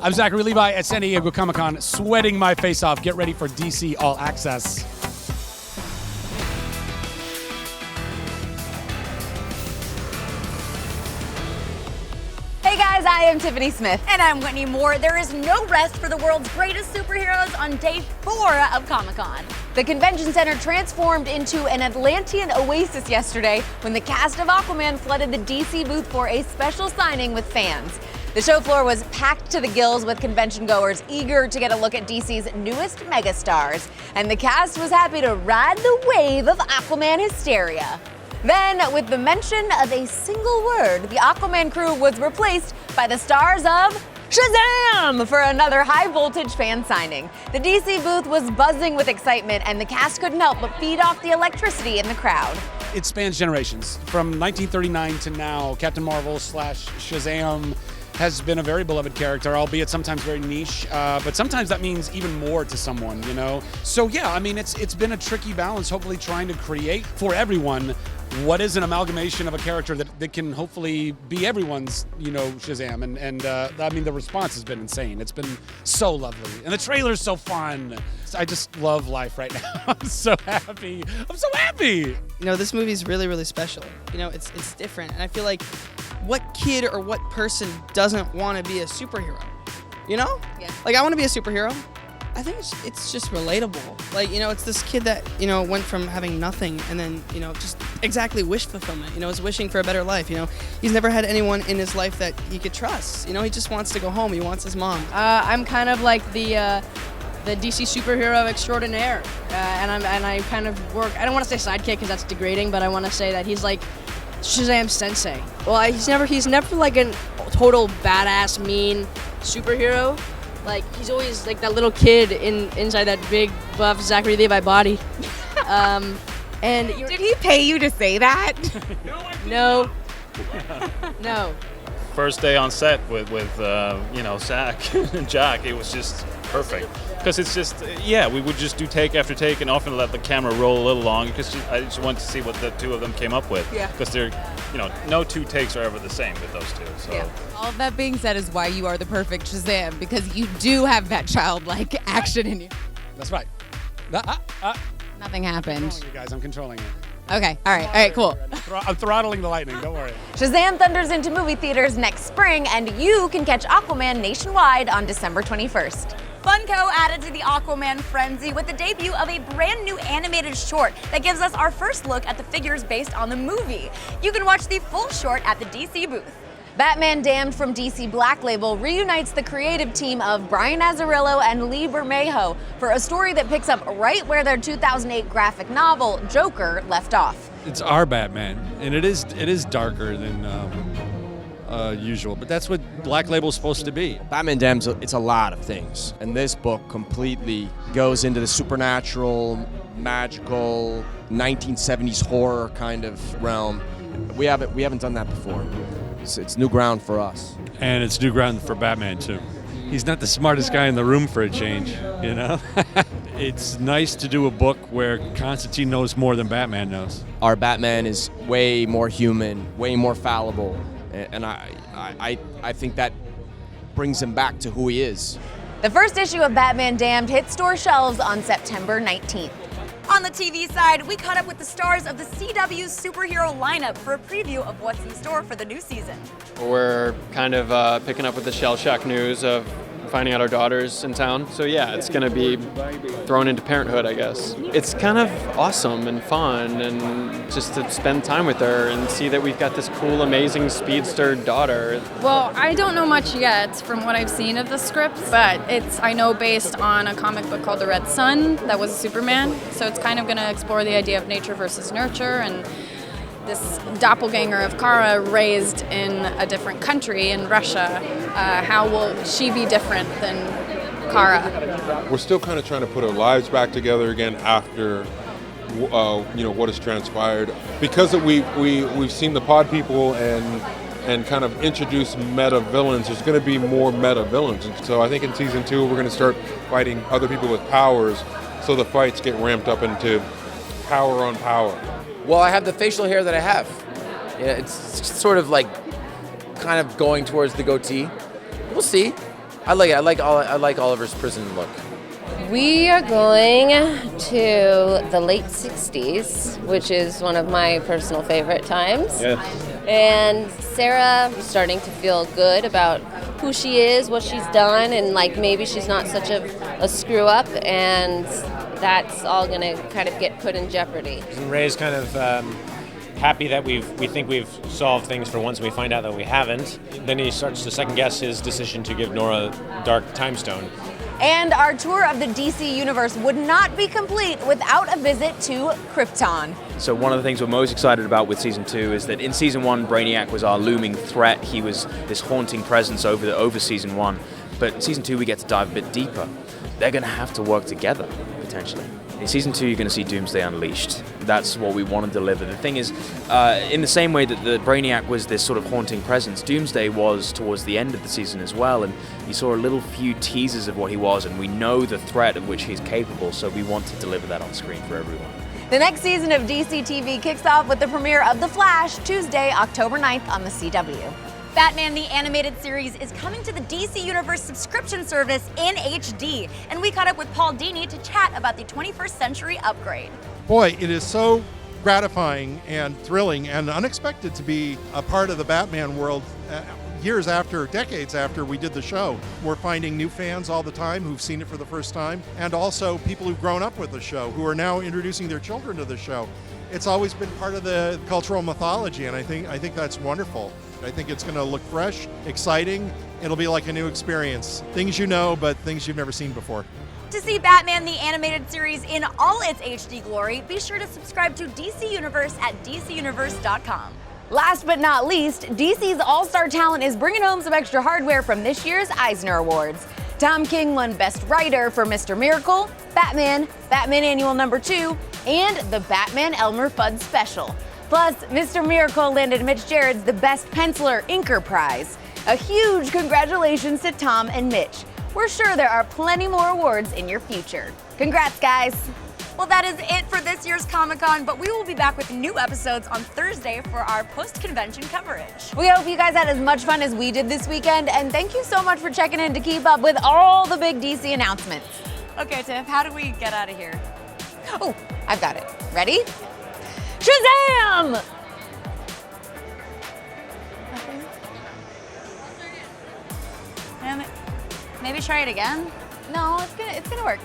I'm Zachary Levi at San Diego Comic-Con, sweating my face off. Get ready for DC All Access. Hey guys, I am Tiffany Smith. And I'm Whitney Moore. There is no rest for the world's greatest superheroes on day 4 of Comic-Con. The convention center transformed into an Atlantean oasis yesterday when the cast of Aquaman flooded the DC booth for a special signing with fans. The show floor was packed to the gills with convention goers eager to get a look at DC's newest megastars, and the cast was happy to ride the wave of Aquaman hysteria. Then, with the mention of a single word, the Aquaman crew was replaced by the stars of Shazam for another high-voltage fan signing. The DC booth was buzzing with excitement, and the cast couldn't help but feed off the electricity in the crowd. It spans generations. From 1939 to now, Captain Marvel / Shazam has been a very beloved character, albeit sometimes very niche, but sometimes that means even more to someone, you know? So yeah, I mean, it's been a tricky balance, hopefully trying to create for everyone what is an amalgamation of a character that can hopefully be everyone's, you know, Shazam. And I mean, the response has been insane. It's been so lovely. And the trailer's so fun. I just love life right now. I'm so happy. I'm so happy. You know, this movie's really, really special. You know, it's different. And I feel like what kid or what person doesn't want to be a superhero? You know? Yeah. Like, I want to be a superhero. I think it's just relatable. Like, you know, it's this kid that, you know, went from having nothing and then, you know, just exactly wish fulfillment, you know, is wishing for a better life, you know. He's never had anyone in his life that he could trust. You know, he just wants to go home. He wants his mom. I'm kind of like the DC superhero extraordinaire, and I kind of work. I don't want to say sidekick because that's degrading, but I want to say that he's like Shazam Sensei. Well, he's never like a total badass mean superhero. Like, he's always like that little kid inside that big buff Zachary Levi body. And Did he pay you to say that? no. First day on set with you know, Zach and Jack, it was just perfect. Because it's just, yeah, we would just do take after take and often let the camera roll a little long because I just wanted to see what the two of them came up with. Yeah. Because they're, you know, no two takes are ever the same with those two. So. Yeah. All of that being said is why you are the perfect Shazam, because you do have that childlike action in you. That's right. Nothing happened. You guys, I'm controlling it. Okay, all right, cool. I'm throttling the lightning, don't worry. Shazam thunders into movie theaters next spring, and you can catch Aquaman nationwide on December 21st. Funko added to the Aquaman frenzy with the debut of a brand new animated short that gives us our first look at the figures based on the movie. You can watch the full short at the DC booth. Batman Damned from DC Black Label reunites the creative team of Brian Azzarello and Lee Bermejo for a story that picks up right where their 2008 graphic novel, Joker, left off. It's our Batman, and it is darker than usual, but that's what Black Label's supposed to be. Batman Damned, it's a lot of things, and this book completely goes into the supernatural, magical, 1970s horror kind of realm. We haven't done that before. It's new ground for us. And it's new ground for Batman, too. He's not the smartest guy in the room for a change, you know? It's nice to do a book where Constantine knows more than Batman knows. Our Batman is way more human, way more fallible, and I think that brings him back to who he is. The first issue of Batman Damned hits store shelves on September 19th. On the TV side, we caught up with the stars of the CW's superhero lineup for a preview of what's in store for the new season. We're kind of picking up with the shell shock news of finding out our daughter's in town. So yeah, it's going to be thrown into parenthood, I guess. It's kind of awesome and fun, and just to spend time with her and see that we've got this cool, amazing speedster daughter. Well, I don't know much yet from what I've seen of the script, but it's, I know, based on a comic book called The Red Sun that was Superman. So it's kind of going to explore the idea of nature versus nurture, and this doppelganger of Kara raised in a different country in Russia. How will she be different than Kara? We're still kind of trying to put our lives back together again after what has transpired. Because we've seen the pod people and kind of introduce meta villains, there's going to be more meta villains. And so I think in season 2 we're going to start fighting other people with powers, so the fights get ramped up into power on power. Well, I have the facial hair that I have. Yeah, it's sort of like kind of going towards the goatee. We'll see. I like it. I like Oliver's prison look. We are going to the late 60s, which is one of my personal favorite times. Yeah. And Sarah is starting to feel good about who she is, what she's done, and like maybe she's not such a screw up, and that's all going to kind of get put in jeopardy. And Ray's kind of happy that we think we've solved things for once, and we find out that we haven't. Then he starts to second guess his decision to give Nora Dark Time Stone. And our tour of the DC universe would not be complete without a visit to Krypton. So one of the things we're most excited about with Season 2 is that in Season 1, Brainiac was our looming threat. He was this haunting presence over Season 1. But in Season 2, we get to dive a bit deeper. They're going to have to work together, potentially. In Season 2, you're going to see Doomsday Unleashed. That's what we want to deliver. The thing is, in the same way that the Brainiac was this sort of haunting presence, Doomsday was towards the end of the season as well, and you saw a little few teasers of what he was, and we know the threat of which he's capable, so we want to deliver that on screen for everyone. The next season of DC TV kicks off with the premiere of The Flash, Tuesday, October 9th on the CW. Batman the Animated Series is coming to the DC Universe subscription service in HD, and we caught up with Paul Dini to chat about the 21st century upgrade. Boy, it is so gratifying and thrilling and unexpected to be a part of the Batman world decades after we did the show. We're finding new fans all the time who've seen it for the first time, and also people who've grown up with the show who are now introducing their children to the show. It's always been part of the cultural mythology, and I think that's wonderful. I think it's going to look fresh, exciting. It'll be like a new experience. Things you know, but things you've never seen before. To see Batman the Animated Series in all its HD glory, be sure to subscribe to DC Universe at DCUniverse.com. Last but not least, DC's all-star talent is bringing home some extra hardware from this year's Eisner Awards. Tom King won Best Writer for Mr. Miracle, Batman, Batman Annual No. 2, and the Batman Elmer Fudd Special. Plus, Mr. Miracle landed Mitch Gerads the Best Penciler Inker Prize. A huge congratulations to Tom and Mitch. We're sure there are plenty more awards in your future. Congrats, guys. Well, that is it for this year's Comic-Con, but we will be back with new episodes on Thursday for our post-convention coverage. We hope you guys had as much fun as we did this weekend, and thank you so much for checking in to keep up with all the big DC announcements. Okay, Tiff, how do we get out of here? Oh, I've got it. Ready? Shazam! Maybe try it again? No, it's gonna work.